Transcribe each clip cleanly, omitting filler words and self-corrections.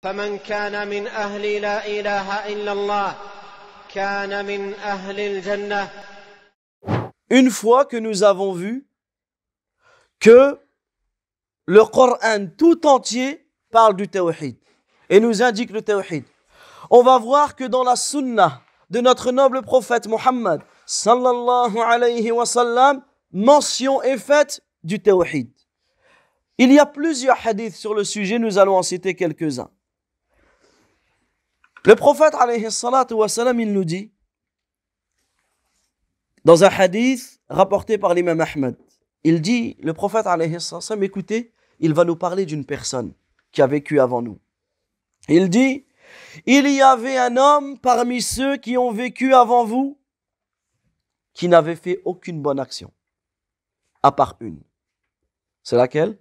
فمن كان من أهل لا إله إلا الله كان من أهل الجنة. Une fois que nous avons vu que le Coran tout entier parle du tawhid et nous indique le tawhid, on va voir que dans la sunna de notre noble prophète Muhammad sallallahu alayhi wa sallam, mention est faite du tawhid. Il y a plusieurs hadiths sur le sujet, nous allons en citer quelques-uns. Le prophète alayhi salatu wa sallam, il nous dit dans un hadith rapporté par l'imam Ahmed, il dit, le prophète alayhi salatu wa sallam, écoutez, il va nous parler d'une personne qui a vécu avant nous. Il dit, il y avait un homme parmi ceux qui ont vécu avant vous qui n'avait fait aucune bonne action, à part une. C'est laquelle?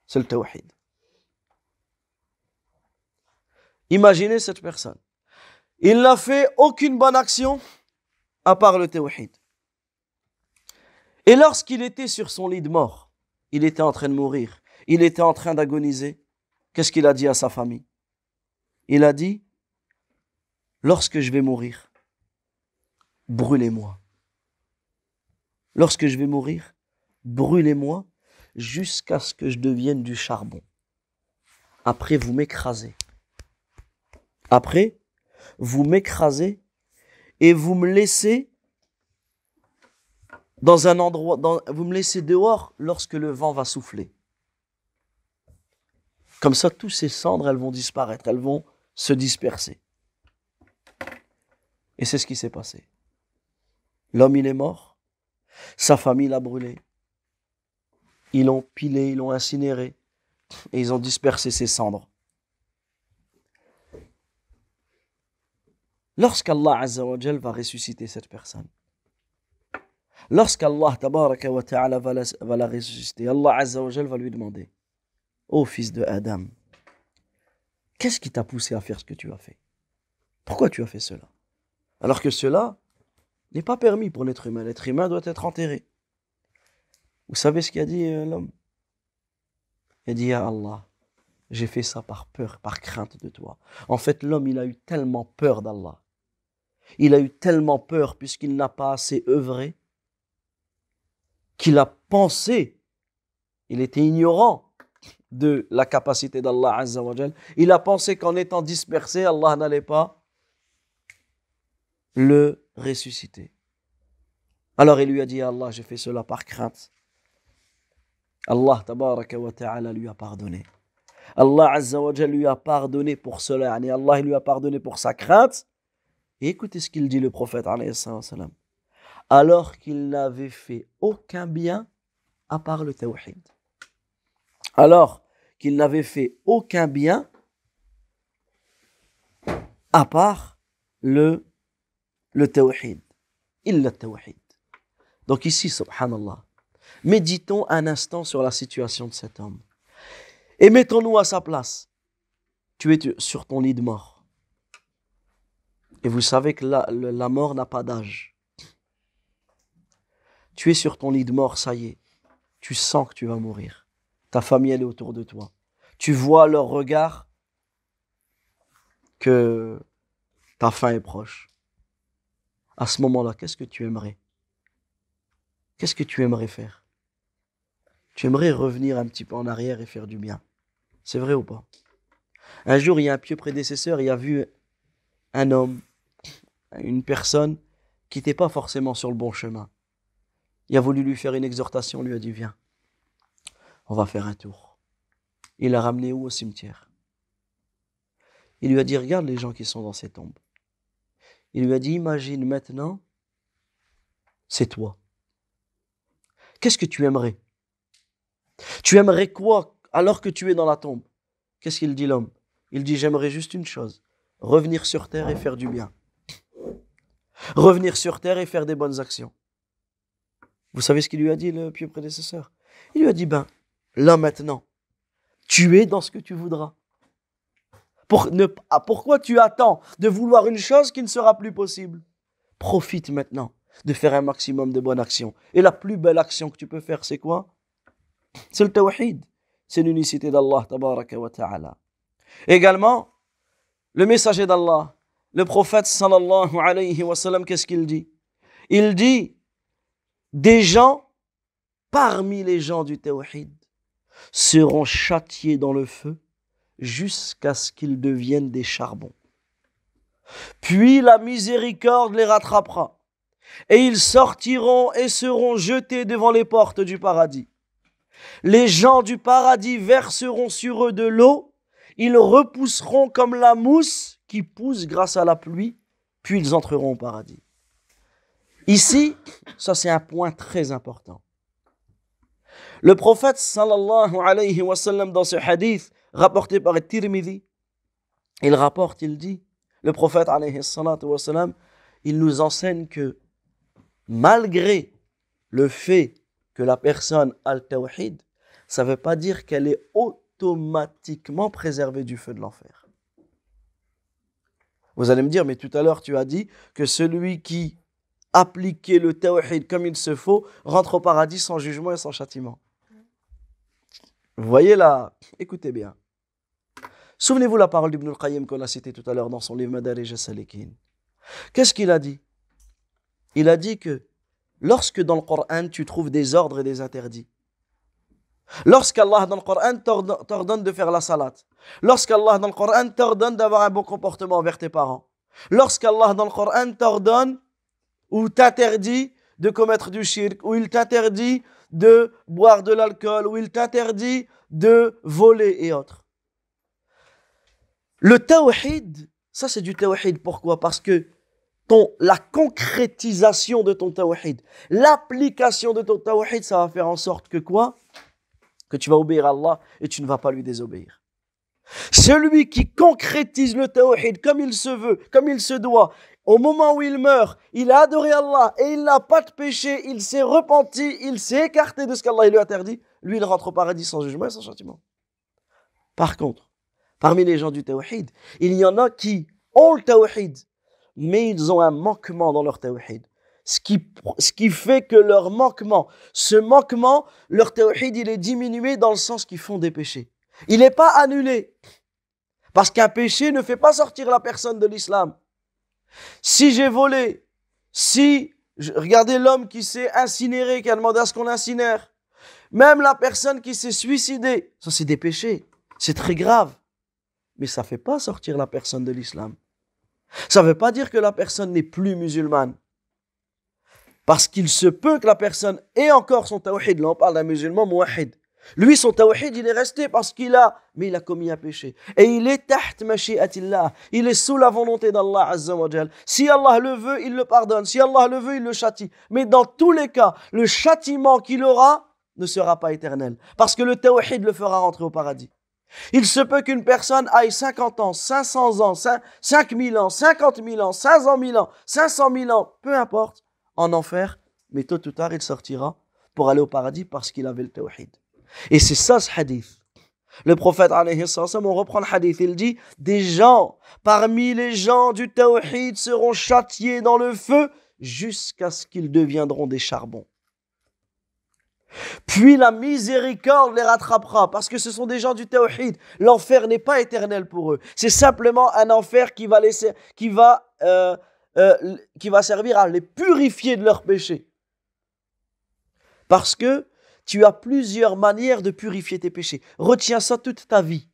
C'est le tawhid. Imaginez cette personne. Il n'a fait aucune bonne action à part le tawhid. Et lorsqu'il était sur son lit de mort, il était en train de mourir, il était en train d'agoniser, qu'est-ce qu'il a dit à sa famille? Il a dit, lorsque je vais mourir, brûlez-moi. Lorsque je vais mourir, brûlez-moi jusqu'à ce que je devienne du charbon. Après, vous m'écrasez. Après, vous m'écrasez et vous me laissez dans un endroit, vous me laissez dehors lorsque le vent va souffler. Comme ça, toutes ces cendres, elles vont disparaître, elles vont se disperser. Et c'est ce qui s'est passé. L'homme, il est mort. Sa famille l'a brûlé. Ils l'ont pilé, ils l'ont incinéré. Et ils ont dispersé ses cendres. Lorsqu'Allah Azza wa Jal va ressusciter cette personne, lorsqu'Allah Tabaraka wa Ta'ala va la ressusciter, Allah Azza wa Jal va lui demander, ô fils de Adam, qu'est-ce qui t'a poussé à faire ce que tu as fait? Pourquoi tu as fait cela? Alors que cela n'est pas permis pour l'être humain. L'être humain doit être enterré. Vous savez ce qu'a dit l'homme? Il a dit, ya Allah, j'ai fait ça par peur, par crainte de toi. En fait, l'homme, il a eu tellement peur d'Allah. Il a eu tellement peur puisqu'il n'a pas assez œuvré qu'il a pensé, il était ignorant de la capacité d'Allah Azza wa Jal. Il a pensé qu'en étant dispersé, Allah n'allait pas le ressusciter. Alors il lui a dit, Allah, j'ai fait cela par crainte. Allah Tabaraka wa Ta'ala lui a pardonné. Allah Azza wa Jal lui a pardonné pour cela. Et Allah il lui a pardonné pour sa crainte. Et écoutez ce qu'il dit le prophète alayhi salam. Alors qu'il n'avait fait aucun bien à part le tawhid. Alors qu'il n'avait fait aucun bien à part le tawhid. Illa tawhid. Donc ici, subhanallah, méditons un instant sur la situation de cet homme. Et mettons-nous à sa place. Tu es sur ton lit de mort. Et vous savez que la mort n'a pas d'âge. Tu es sur ton lit de mort, ça y est. Tu sens que tu vas mourir. Ta famille, elle est autour de toi. Tu vois leur regard que ta fin est proche. À ce moment-là, qu'est-ce que tu aimerais? Qu'est-ce que tu aimerais faire? Tu aimerais revenir un petit peu en arrière et faire du bien. C'est vrai ou pas? Un jour, il y a un pieux prédécesseur, il a vu un homme, une personne qui n'était pas forcément sur le bon chemin. Il a voulu lui faire une exhortation, lui a dit, viens, on va faire un tour. Il l'a ramené où? Au cimetière. Il lui a dit, regarde les gens qui sont dans ces tombes. Il lui a dit, imagine maintenant, c'est toi. Qu'est-ce que tu aimerais? Tu aimerais quoi alors que tu es dans la tombe? Qu'est-ce qu'il dit l'homme? Il dit, j'aimerais juste une chose, revenir sur terre et faire du bien. Revenir sur terre et faire des bonnes actions. Vous savez ce qu'il lui a dit, le pieux prédécesseur? Il lui a dit, là maintenant, tu es dans ce que tu voudras. Pourquoi tu attends de vouloir une chose qui ne sera plus possible? Profite maintenant de faire un maximum de bonnes actions. Et la plus belle action que tu peux faire, c'est quoi? C'est le tawhid. C'est l'unicité d'Allah, tabaraka wa ta'ala. Également, le messager d'Allah, le prophète sallallahu alayhi wa sallam, qu'est-ce qu'il dit? Il dit, des gens, parmi les gens du tawhid, seront châtiés dans le feu jusqu'à ce qu'ils deviennent des charbons. Puis la miséricorde les rattrapera, et ils sortiront et seront jetés devant les portes du paradis. Les gens du paradis verseront sur eux de l'eau, ils repousseront comme la mousse qui pousse grâce à la pluie, puis ils entreront au paradis. Ici, ça c'est un point très important. Le prophète sallallahu alayhi wa sallam, dans ce hadith rapporté par Tirmidhi, il dit, le prophète alayhi salatu wa sallam, il nous enseigne que malgré le fait que la personne a le tawhid, ça ne veut pas dire qu'elle est automatiquement préservée du feu de l'enfer. Vous allez me dire, mais tout à l'heure tu as dit que celui qui appliquait le tawhid comme il se faut rentre au paradis sans jugement et sans châtiment. Vous voyez là, écoutez bien. Souvenez-vous la parole d'Ibn al-Qayyim qu'on a citée tout à l'heure dans son livre Madarij as-Salikin. Qu'est-ce qu'il a dit? Il a dit que lorsque dans le Coran tu trouves des ordres et des interdits, lorsqu'Allah dans le Coran t'ordonne de faire la salat, lorsqu'Allah dans le Coran t'ordonne d'avoir un bon comportement envers tes parents, lorsqu'Allah dans le Coran t'ordonne ou t'interdit de commettre du shirk, ou il t'interdit de boire de l'alcool, ou il t'interdit de voler et autres. Le tawhid, ça c'est du tawhid. Pourquoi? Parce que la concrétisation de ton tawhid, l'application de ton tawhid, ça va faire en sorte que quoi? Que tu vas obéir à Allah et tu ne vas pas lui désobéir. Celui qui concrétise le tawhid comme il se veut, comme il se doit, au moment où il meurt, il a adoré Allah et il n'a pas de péché, il s'est repenti, il s'est écarté de ce qu'Allah lui a interdit, lui il rentre au paradis sans jugement et sans châtiment. Par contre, parmi les gens du tawhid, il y en a qui ont le tawhid, mais ils ont un manquement dans leur tawhid. Ce qui fait que leur manquement, leur tawhid, il est diminué dans le sens qu'ils font des péchés. Il n'est pas annulé. Parce qu'un péché ne fait pas sortir la personne de l'islam. Si j'ai volé, regardez l'homme qui s'est incinéré, qui a demandé à ce qu'on l'incinère, même la personne qui s'est suicidée, ça c'est des péchés, c'est très grave. Mais ça ne fait pas sortir la personne de l'islam. Ça ne veut pas dire que la personne n'est plus musulmane. Parce qu'il se peut que la personne ait encore son tawhid. Là, on parle d'un musulman muwahhid. Lui, son tawhid, il est resté parce mais il a commis un péché. Et il est taht mashi'atillah. Il est sous la volonté d'Allah Azza wa Jal. Si Allah le veut, il le pardonne. Si Allah le veut, il le châtie. Mais dans tous les cas, le châtiment qu'il aura ne sera pas éternel. Parce que le tawhid le fera rentrer au paradis. Il se peut qu'une personne aille 50 ans, 500 ans, 5000 ans, 50 000 ans, 500 000 ans, 500 000 ans, peu importe, en enfer, mais tôt ou tard, il sortira pour aller au paradis parce qu'il avait le tawhid. Et c'est ça ce hadith. Le prophète, alayhi sallam, on reprend le hadith, il dit, des gens, parmi les gens du tawhid seront châtiés dans le feu jusqu'à ce qu'ils deviendront des charbons. Puis la miséricorde les rattrapera parce que ce sont des gens du tawhid. L'enfer n'est pas éternel pour eux. C'est simplement un enfer qui va servir à les purifier de leurs péchés. Parce que tu as plusieurs manières de purifier tes péchés. Retiens ça toute ta vie.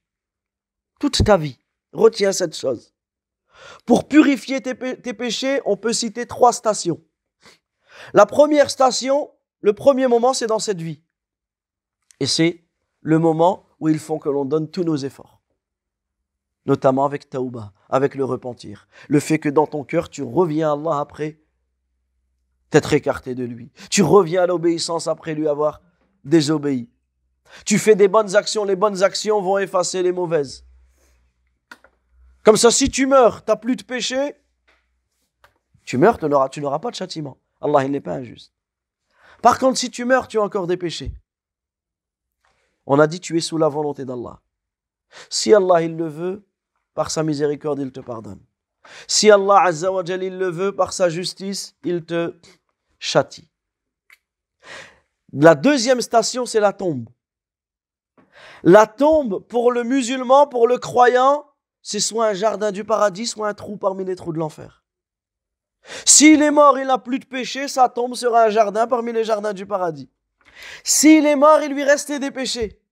Toute ta vie. Retiens cette chose. Pour purifier tes péchés, on peut citer 3 stations. La première station, le premier moment, c'est dans cette vie. Et c'est le moment où il faut que l'on donne tous nos efforts. Notamment avec Tawbah, avec le repentir. Le fait que dans ton cœur, tu reviens à Allah après t'être écarté de lui. Tu reviens à l'obéissance après lui avoir désobéi. Tu fais des bonnes actions, les bonnes actions vont effacer les mauvaises. Comme ça, si tu meurs, tu n'as plus de péché, tu meurs, tu n'auras pas de châtiment. Allah, il n'est pas injuste. Par contre, si tu meurs, tu as encore des péchés. On a dit tu es sous la volonté d'Allah. Si Allah il le veut, par sa miséricorde, il te pardonne. Si Allah Azza wa Jal il le veut, par sa justice, il te châtie. La deuxième station, c'est la tombe. La tombe, pour le musulman, pour le croyant, c'est soit un jardin du paradis, soit un trou parmi les trous de l'enfer. S'il est mort, il n'a plus de péché, sa tombe sera un jardin parmi les jardins du paradis. S'il est mort, il lui restait des péchés.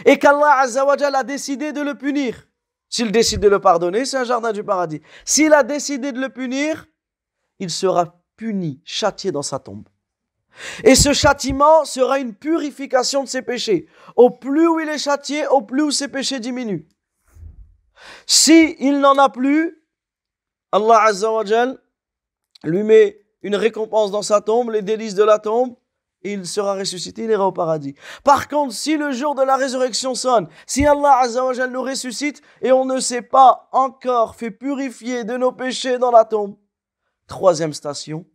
Et qu'Allah Azza wa Jalla a décidé de le punir. S'il décide de le pardonner, c'est un jardin du paradis. S'il a décidé de le punir, il sera puni, châtié dans sa tombe. Et ce châtiment sera une purification de ses péchés. Au plus où il est châtié, au plus où ses péchés diminuent. Si il n'en a plus, Allah Azza wa Jal lui met une récompense dans sa tombe, les délices de la tombe, et il sera ressuscité, il ira au paradis. Par contre, si le jour de la résurrection sonne, si Allah Azza wa Jal nous ressuscite et on ne s'est pas encore fait purifier de nos péchés dans la tombe, troisième station,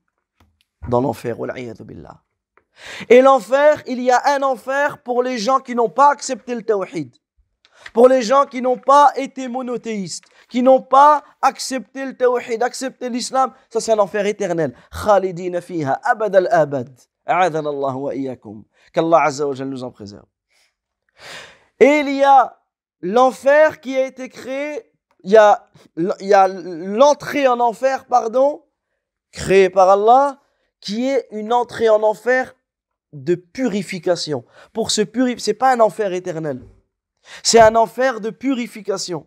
dans l'enfer. Et l'enfer, il y a un enfer pour les gens qui n'ont pas accepté le tawhid, pour les gens qui n'ont pas été monothéistes, qui n'ont pas accepté le tawhid, accepté l'islam. Ça, c'est un enfer éternel. Khalidina fiha abad al-abad. A'adana Allah wa iyyakum. Qu'Allah Azza wa Jal nous en préserve. Et il y a l'enfer qui a été créé, il y a l'entrée en enfer, créée par Allah, qui est une entrée en enfer de purification. Pour se purifier, c'est pas un enfer éternel. C'est un enfer de purification.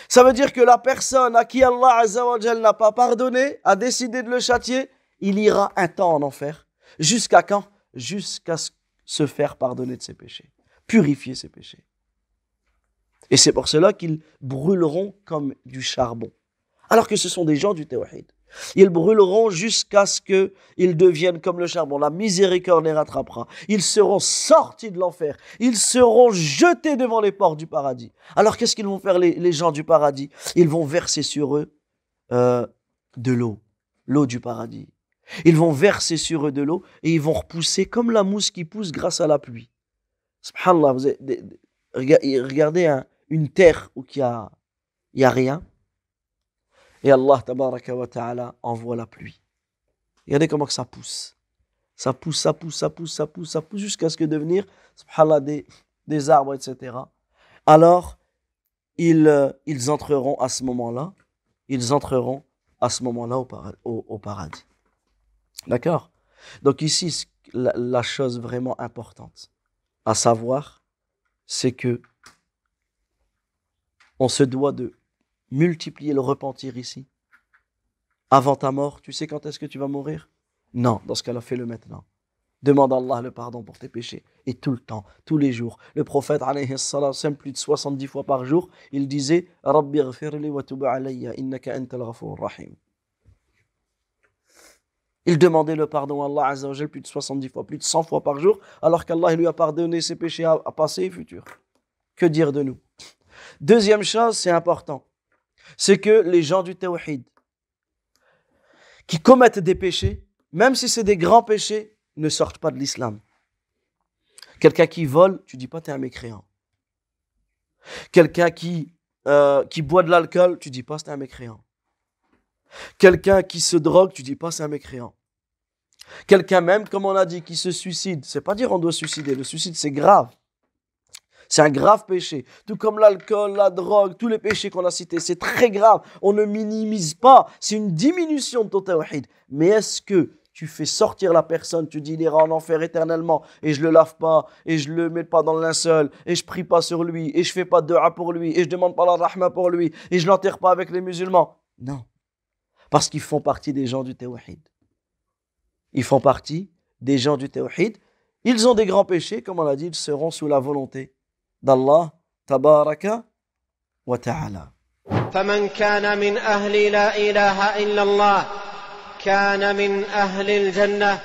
Ça veut dire que la personne à qui Allah Azza wa Jal n'a pas pardonné, a décidé de le châtier, il ira un temps en enfer. Jusqu'à quand? Jusqu'à se faire pardonner de ses péchés. Purifier ses péchés. Et c'est pour cela qu'ils brûleront comme du charbon. Alors que ce sont des gens du tawhid. Ils brûleront jusqu'à ce qu'ils deviennent comme le charbon. La miséricorde les rattrapera. Ils seront sortis de l'enfer. Ils seront jetés devant les portes du paradis. Alors qu'est-ce qu'ils vont faire les gens du paradis? Ils vont verser sur eux de l'eau. L'eau du paradis. Ils vont verser sur eux de l'eau et ils vont repousser comme la mousse qui pousse grâce à la pluie. Subhanallah, regardez une terre où il y a rien. Et Allah tabaraka wa ta'ala envoie la pluie. Regardez comment que ça pousse. Ça pousse jusqu'à ce que devenir, subhanallah, des arbres, etc. Alors, ils entreront à ce moment-là. Ils entreront à ce moment-là au paradis. D'accord? Donc ici, la chose vraiment importante à savoir, c'est que on se doit de multiplier le repentir ici. Avant ta mort, tu sais quand est-ce que tu vas mourir? Non, dans ce cas-là, fais-le maintenant. Demande à Allah le pardon pour tes péchés. Et tout le temps, tous les jours. Le prophète, alayhi salam, plus de 70 fois par jour, il disait « Rabbi ghfirli wa tub alayya, innaka antal ghafur rahim ». Il demandait le pardon à Allah Azza wa Jal plus de 70 fois, plus de 100 fois par jour, alors qu'Allah lui a pardonné ses péchés à passé et futur. Que dire de nous? Deuxième chose, c'est important, c'est que les gens du tawhid qui commettent des péchés, même si c'est des grands péchés, ne sortent pas de l'islam. Quelqu'un qui vole, tu dis pas t'es un mécréant. Quelqu'un qui boit de l'alcool, tu dis pas c'est un mécréant. Quelqu'un qui se drogue, tu dis pas c'est un mécréant. Quelqu'un même, comme on a dit, qui se suicide, c'est pas dire on doit suicider. Le suicide, c'est grave. C'est un grave péché. Tout comme l'alcool, la drogue, tous les péchés qu'on a cités, c'est très grave. On ne minimise pas. C'est une diminution de ton tawhid. Mais est-ce que tu fais sortir la personne, tu dis il ira en enfer éternellement, et je le lave pas, et je le mets pas dans le linceul, et je prie pas sur lui, et je fais pas de dua pour lui, et je demande pas la rahma pour lui, et je l'enterre pas avec les musulmans? Non. Parce qu'ils font partie des gens du tawhid. Ils font partie des gens du tawhid. Ils ont des grands péchés, comme on l'a dit, ils seront sous la volonté d'Allah tabaraka wa ta'ala. فمن كان من أهل لا إله إلا الله كان من أهل الجنة